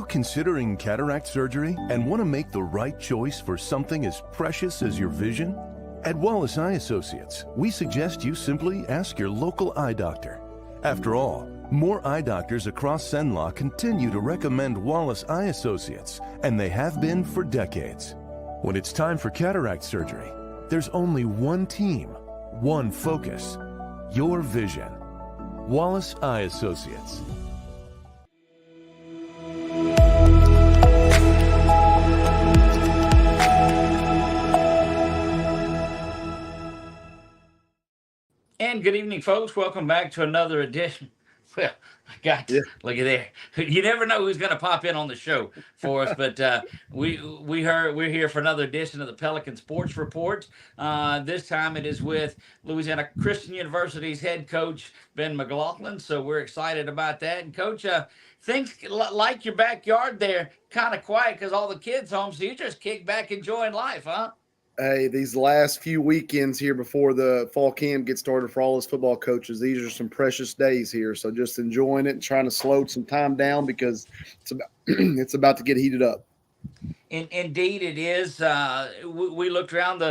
considering cataract surgery and want to make the right choice for something as precious as your vision? At Wallace Eye Associates, we suggest you simply ask your local eye doctor. After all, more eye doctors across Cenla continue to recommend Wallace Eye Associates, and they have been for decades. When it's time for cataract surgery, there's only one team, one focus, your vision. Wallace Eye Associates. And good evening, folks. Welcome back to another edition. Well, look at there. You never know who's going to pop in on the show for us, but we're here for another edition of the Pelican Sports Report. This time it is with Louisiana Christian University's head coach Ben McLaughlin. So we're excited about that. And Coach, things like your backyard there, kind of quiet because all the kids home. So you just kick back enjoying life, huh? Hey, these last few weekends here before the fall camp gets started for all us football coaches, these are some precious days here. So just enjoying it and trying to slow some time down because it's about to get heated up. Indeed, it is. We looked around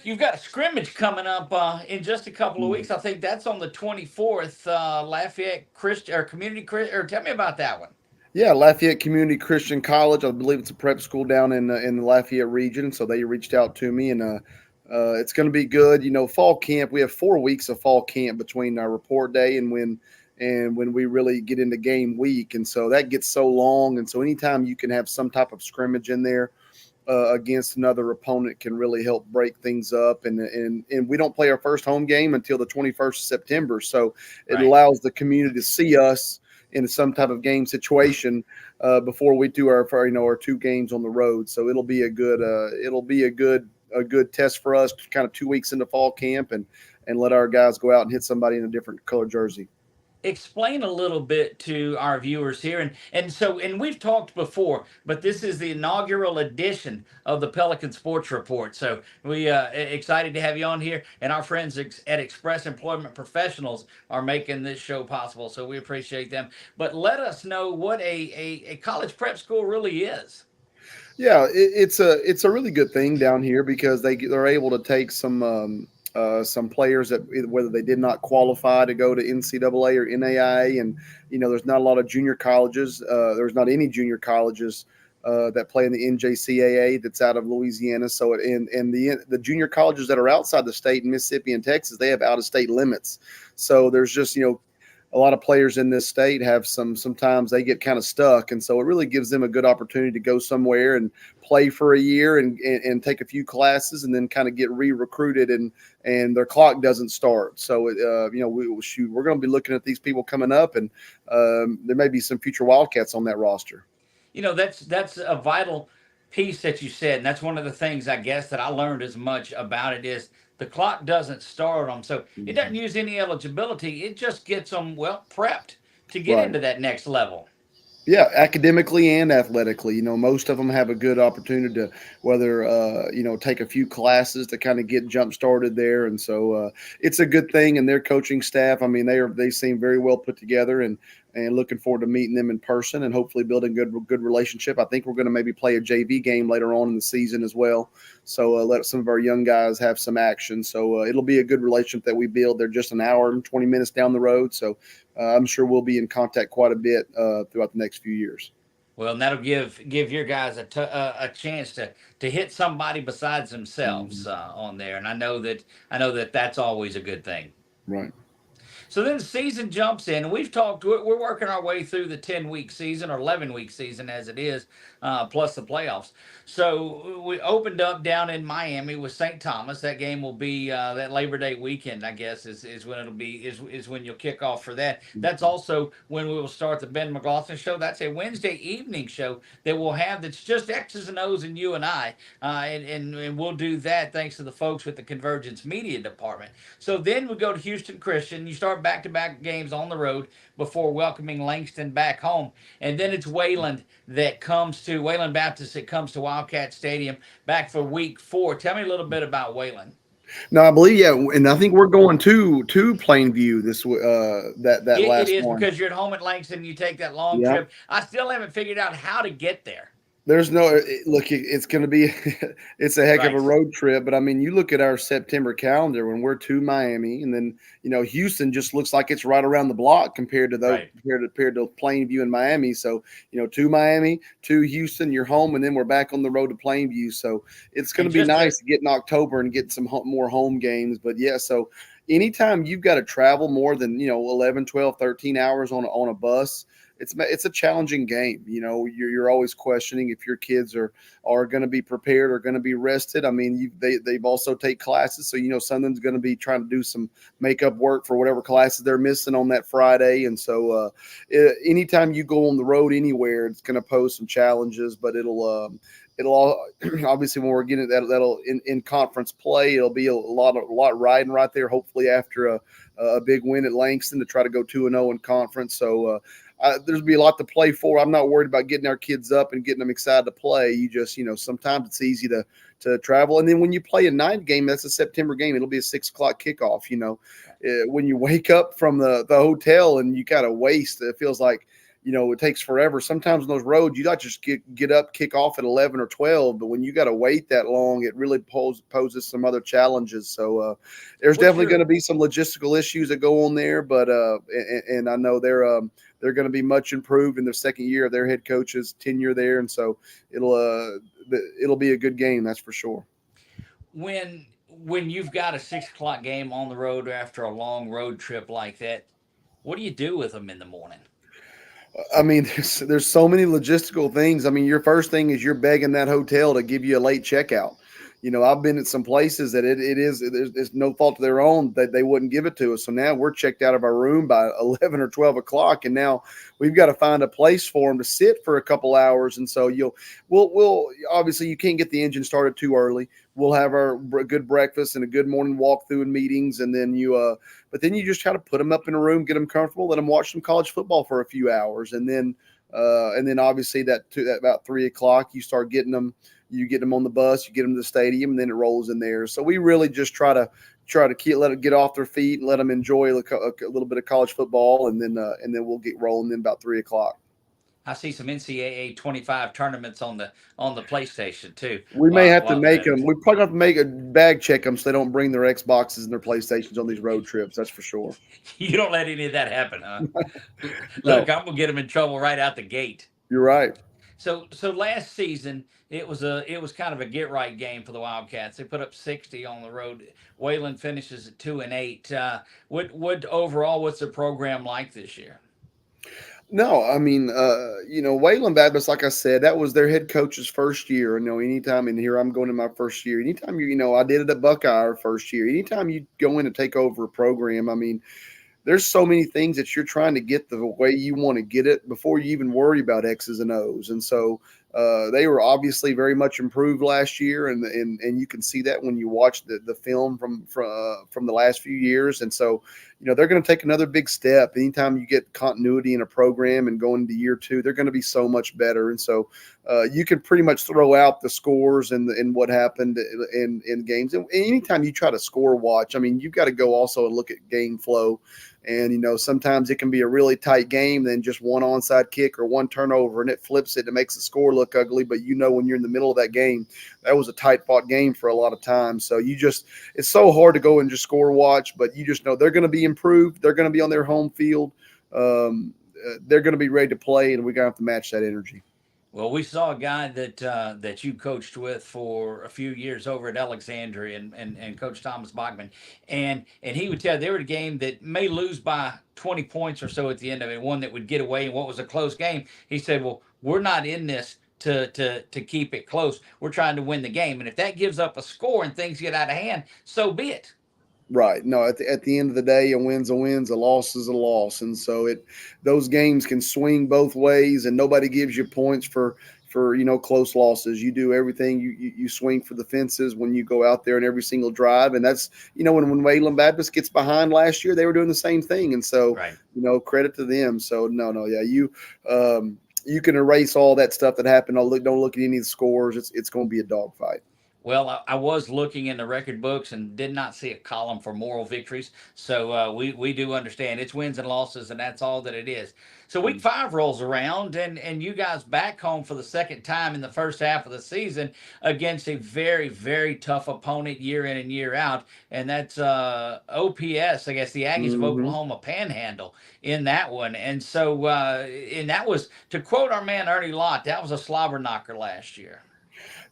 you've got a scrimmage coming up in just a couple of weeks. I think that's on the 24th, Lafayette Christian or Community Christian. Or tell me about that one. Yeah, Lafayette Community Christian College. I believe it's a prep school down in the Lafayette region. So they reached out to me, and it's going to be good. You know, fall camp. We have 4 weeks of fall camp between our report day and when we really get into game week, and so that gets so long. And so anytime you can have some type of scrimmage in there against another opponent can really help break things up. And we don't play our first home game until the 21st of September, so it allows the community to see us in some type of game situation before we do our 2 games on the road. So it'll be a good test for us, kind of 2 weeks into fall camp, and let our guys go out and hit somebody in a different color jersey. Explain a little bit to our viewers here, and we've talked before, but this is the inaugural edition of the Pelican Sports Report. So we excited to have you on here, and our friends at Express Employment Professionals are making this show possible. So we appreciate them. But let us know what a college prep school really is. Yeah, it's a really good thing down here because they're able to take some players that whether they did not qualify to go to NCAA or NAIA, and there's not a lot of junior colleges. There's not any junior colleges that play in the NJCAA that's out of Louisiana. So the junior colleges that are outside the state in Mississippi and Texas, they have out of state limits. So there's just a lot of players in this state have sometimes they get kind of stuck. And so it really gives them a good opportunity to go somewhere and play for a year and take a few classes and then kind of get re-recruited and their clock doesn't start. So, we're going to be looking at these people coming up, and there may be some future Wildcats on that roster. That's a vital piece that you said. And that's one of the things, I guess, that I learned as much about it is the clock doesn't start them. So it doesn't use any eligibility. It just gets them, prepped to get into that next level. Yeah, academically and athletically. Most of them have a good opportunity to whether, take a few classes to kind of get jump started there. And so it's a good thing. And their coaching staff, I mean, they seem very well put together, and looking forward to meeting them in person and hopefully building good relationship. I think we're going to maybe play a JV game later on in the season as well. So let some of our young guys have some action. So it'll be a good relationship that we build. They're just an hour and 20 minutes down the road. So I'm sure we'll be in contact quite a bit throughout the next few years. Well, and that'll give your guys a chance to hit somebody besides themselves on there. And I know that that's always a good thing. Right. So then the season jumps in, and we're working our way through the 10-week season, or 11-week season as it is, plus the playoffs. So we opened up down in Miami with St. Thomas. That game will be that Labor Day weekend, I guess, is when it'll be, is when you'll kick off for that. That's also when we will start the Ben McLaughlin show. That's a Wednesday evening show that we'll have that's just X's and O's and you and I. And we'll do that thanks to the folks with the Convergence Media Department. So then we go to Houston Christian. You start back-to-back games on the road before welcoming Langston back home. And then it's Wayland Baptist that comes to Wildcat Stadium back for week 4. Tell me a little bit about Wayland. No, I believe and I think we're going to Plainview this that It last is one. because you're at home at Langston. You take that long Yeah. trip. I still haven't figured out how to get there. There's no look. It's going to be it's a heck of a Right. road trip. But I mean, you look at our September calendar when we're to Miami, and then Houston just looks like it's right around the block compared to those Right. compared to Plainview and Miami. So to Miami, to Houston, you're home, and then we're back on the road to Plainview. So it's going And to be just to nice to get in October and get some more home games. But yeah, so anytime you've got to travel more than 11, 12, 13 hours on a bus, it's a challenging game. You're always questioning if your kids are going to be prepared or going to be rested. I mean, they've also take classes, so some of them's going to be trying to do some makeup work for whatever classes they're missing on that Friday. And so anytime you go on the road anywhere, it's going to pose some challenges, but it'll all obviously when we're getting that'll in conference play, it'll be a lot riding right there. Hopefully after a big win at Langston to try to go 2-0 in conference. So there's be a lot to play for. I'm not worried about getting our kids up and getting them excited to play. You just sometimes it's easy to travel, and then when you play a night game, that's a September game. It'll be a 6 o'clock kickoff. When you wake up from the hotel and you kind of waste, it feels like it takes forever. Sometimes on those roads, you not just get up, kick off at 11 or 12, but when you got to wait that long, it really poses some other challenges. So there's What's definitely your going to be some logistical issues that go on there, but and I know they're going to be much improved in their second year of their head coach's tenure there, and so it'll be a good game, that's for sure. when you've got a 6 o'clock game on the road after a long road trip like that? What do you do with them in the morning? I mean, there's so many logistical things. I mean, your first thing is you're begging that hotel to give you a late checkout. I've been at some places that it's no fault of their own that they wouldn't give it to us. So now we're checked out of our room by 11 or 12 o'clock, and now we've got to find a place for them to sit for a couple hours. And so we'll obviously you can't get the engine started too early. We'll have our good breakfast and a good morning walkthrough and meetings, and then but then you just try to put them up in a room, get them comfortable, let them watch some college football for a few hours, and then obviously that about 3 o'clock you start getting them. You get them on the bus, you get them to the stadium, and then it rolls in there. So we really just try to let them get off their feet and let them enjoy a little bit of college football, and then we'll get rolling in about 3 o'clock. I see some NCAA 25 tournaments on the PlayStation too. We may have to While make they're at them. it. We probably have to make a bag check them so they don't bring their Xboxes and their PlayStations on these road trips. That's for sure. You don't let any of that happen, huh? No, Look, I'm gonna get them in trouble right out the gate. you're right. So last season it was kind of a get right game for the Wildcats. They put up 60 on the road. Wayland finishes at 2-8. What overall? What's the program like this year? No, I mean, Wayland Baptist, like I said, that was their head coach's first year. Anytime, and here I'm going in my first year. Anytime I did it at Buckeye our first year. Anytime you go in and take over a program, I mean, there's so many things that you're trying to get the way you want to get it before you even worry about X's and O's. And so they were obviously very much improved last year, and you can see that when you watch the film from the last few years. And so they're going to take another big step. Anytime you get continuity in a program and going into year two, they're going to be so much better. And so you can pretty much throw out the scores and what happened in games. And anytime you try to score watch, I mean, you've got to go also and look at game flow. And, sometimes it can be a really tight game, then just one onside kick or one turnover, and it flips it. It makes the score look ugly. But, when you're in the middle of that game, that was a tight fought game for a lot of times. So it's so hard to go and just score watch, but you just know they're going to be improved. They're going to be on their home field. They're going to be ready to play, and we're going to have to match that energy. Well, we saw a guy that you coached with for a few years over at Alexandria, and Coach Thomas Bachman, and he would tell they were a game that may lose by 20 points or so at the end of it, one that would get away in what was a close game. He said, "Well, we're not in this to keep it close. We're trying to win the game, and if that gives up a score and things get out of hand, so be it." Right. No, at the end of the day, a win's a win, a loss is a loss. And so those games can swing both ways, and nobody gives you points for close losses. You do everything. You swing for the fences when you go out there in every single drive. And that's, when Wayland Baptist gets behind last year, they were doing the same thing. And so, Right. Credit to them. So no, yeah, you can erase all that stuff that happened. Don't look at any of the scores. It's going to be a dogfight. Well, I was looking in the record books and did not see a column for moral victories. So we do understand it's wins and losses, and that's all that it is. So week 5 rolls around, and you guys back home for the second time in the first half of the season against a very, very tough opponent year in and year out, and that's OPS, I guess the Aggies of Mm-hmm. Oklahoma Panhandle in that one. And so, and that was, to quote our man Ernie Lott, that was a slobber knocker last year.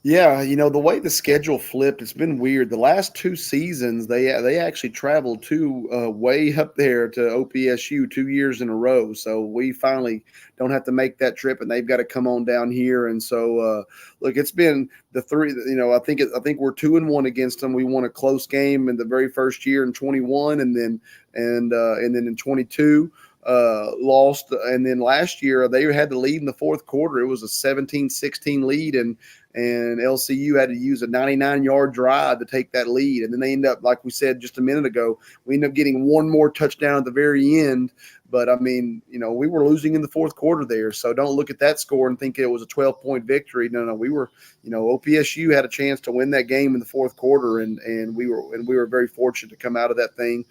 Yeah, the way the schedule flipped, it's been weird. The last 2 seasons, they actually traveled way up there to OPSU 2 years in a row. So we finally don't have to make that trip, and they've got to come on down here. And so, look, it's been the three. I think we're 2-1 against them. We won a close game in the very first year in 21, and then in 22. Lost, and then last year they had the lead in the fourth quarter. It was a 17-16 lead, and LCU had to use a 99-yard drive to take that lead. And then they end up, like we said just a minute ago, we end up getting one more touchdown at the very end. But I mean, we were losing in the fourth quarter there, so don't look at that score and think it was a 12-point victory. No, we were, OPSU had a chance to win that game in the fourth quarter, and we were very fortunate to come out of that thing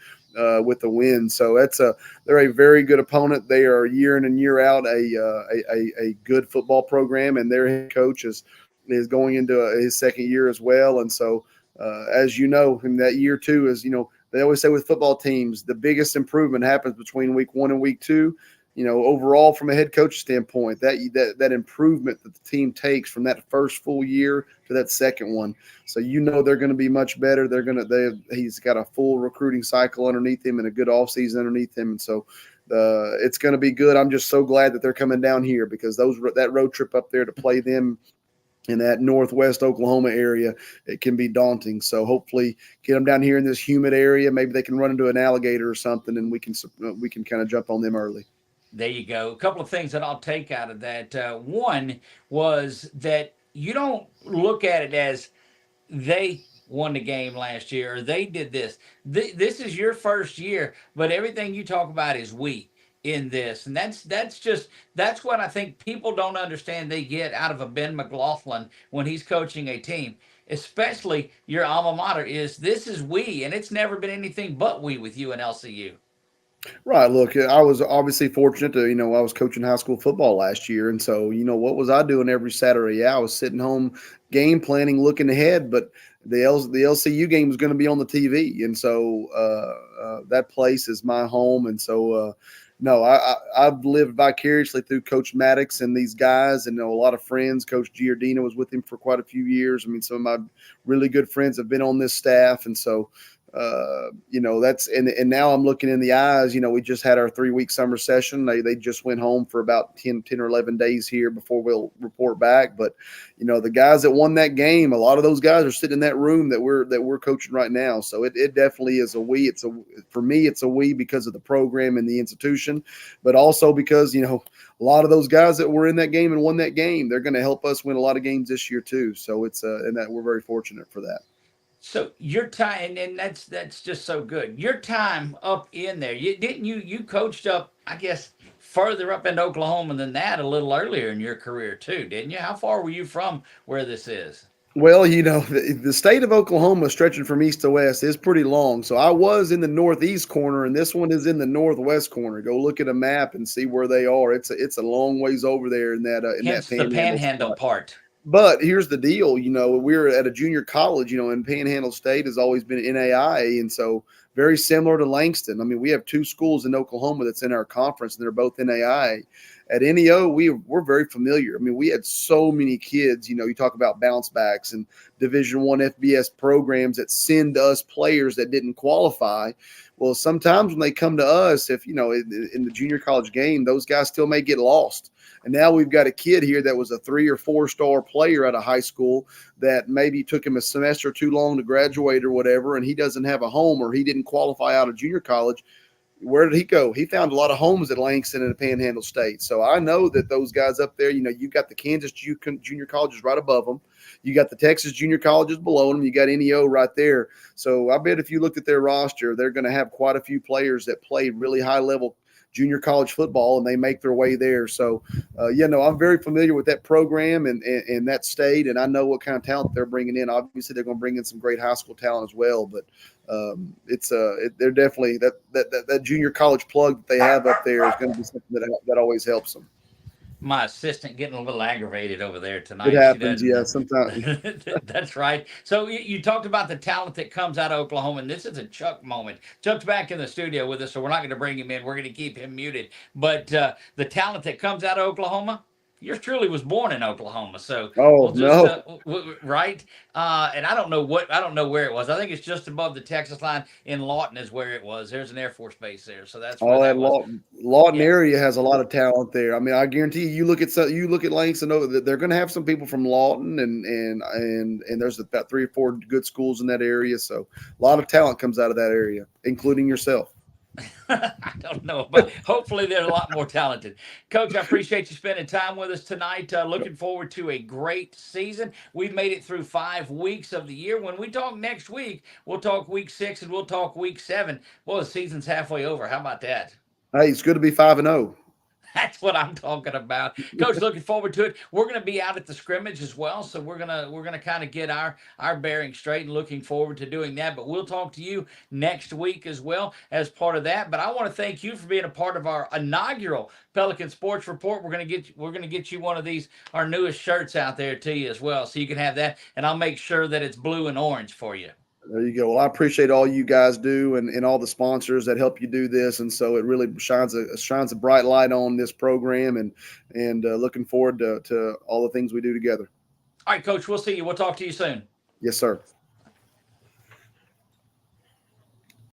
with the win. So they're a very good opponent. They are year in and year out a good football program, and their head coach is going into his second year as well. And so, as you know, in that year 2 is, they always say with football teams, the biggest improvement happens between week 1 and week 2. Overall from a head coach standpoint, that improvement that the team takes from that first full year to that second one. So they're going to be much better. He's got a full recruiting cycle underneath him and a good offseason underneath him, and so it's going to be good. I'm just so glad that they're coming down here, because that road trip up there to play them in that northwest Oklahoma area, it can be daunting. So hopefully get them down here in this humid area. Maybe they can run into an alligator or something, and we can kind of jump on them early. There you go. A couple of things that I'll take out of that. One was that you don't look at it as they won the game last year or they did this. This is your first year, but everything you talk about is we in this. And that's what I think people don't understand they get out of a Ben McLaughlin when he's coaching a team. Especially your alma mater is this is we, and it's never been anything but we with you and LCU. Right. Look, I was obviously fortunate to, I was coaching high school football last year. And so, what was I doing every Saturday? Yeah, I was sitting home game planning, looking ahead, but the LCU game was going to be on the TV. And so that place is my home. And so, no, I've lived vicariously through Coach Maddox and these guys, and a lot of friends. Coach Giardina was with him for quite a few years. I mean, some of my really good friends have been on this staff. And so, that's and now I'm looking in the eyes. We just had our 3-week summer session. They just went home for about 10 or 11 days here before we'll report back. But the guys that won that game, a lot of those guys are sitting in that room that we're coaching right now. So it definitely is a we. For me, it's a we because of the program and the institution, but also because a lot of those guys that were in that game and won that game, they're going to help us win a lot of games this year too. So it's and that we're very fortunate for that. So your time, and that's just so good. Your time up in there, you coached up, I guess, further up in Oklahoma than that a little earlier in your career too, didn't you? How far were you from where this is? Well, the state of Oklahoma, stretching from east to west, is pretty long. So I was in the northeast corner, and this one is in the northwest corner. Go look at a map and see where they are. It's a long ways over there in that Hence that the panhandle part. But here's the deal, we're at a junior college, and Panhandle State has always been NAIA, and so very similar to Langston. I mean, we have 2 schools in Oklahoma that's in our conference, and they're both NAIA. At NEO, we're very familiar. I mean, we had so many kids, you talk about bounce backs and Division I FBS programs that send us players that didn't qualify. Well, sometimes when they come to us, if, in the junior college game, those guys still may get lost. And now we've got a kid here that was a 3 or 4-star player at a high school that maybe took him a semester too long to graduate or whatever, and he doesn't have a home or he didn't qualify out of junior college. Where did he go? He found a lot of homes at Langston and at Panhandle State. So I know that those guys up there, you got the Kansas junior colleges right above them. You got the Texas junior colleges below them. You got NEO right there. So I bet if you looked at their roster, they're going to have quite a few players that played really high level junior college football, and they make their way there. So, I'm very familiar with that program and that state, and I know what kind of talent they're bringing in. Obviously, they're going to bring in some great high school talent as well, but they're definitely that junior college plug that they have up there is going to be something that always helps them. My assistant getting a little aggravated over there tonight. It happens, yeah, sometimes. That's right. So you talked about the talent that comes out of Oklahoma, and this is a Chuck moment. Chuck's back in the studio with us, so we're not going to bring him in. We're going to keep him muted. But the talent that comes out of Oklahoma, yours truly was born in Oklahoma, so right. And I don't know where it was. I think it's just above the Texas line in Lawton is where it was. There's an Air Force base there, so that's where that was. Lawton area has a lot of talent there. I mean, I guarantee you look at Langston, they're going to have some people from Lawton, and there's about 3 or 4 good schools in that area. So a lot of talent comes out of that area, including yourself. I don't know, but hopefully they're a lot more talented. Coach, I appreciate you spending time with us tonight. Looking forward to a great season. We've made it through 5 weeks of the year. When we talk next week, we'll talk week 6 and we'll talk week 7. Well, the season's halfway over. How about that? Hey, it's good to be 5-0. That's what I'm talking about. Coach, looking forward to it. We're going to be out at the scrimmage as well, so we're gonna kind of get our bearing straight and looking forward to doing that. But we'll talk to you next week as well as part of that. But I want to thank you for being a part of our inaugural Pelican Sports Report. We're gonna get you one of these, our newest shirts out there to you as well, so you can have that. And I'll make sure that it's blue and orange for you. There you go. Well, I appreciate all you guys do and all the sponsors that help you do this. And so it really shines a bright light on this program and looking forward to all the things we do together. All right, Coach, we'll see you. We'll talk to you soon. Yes, sir.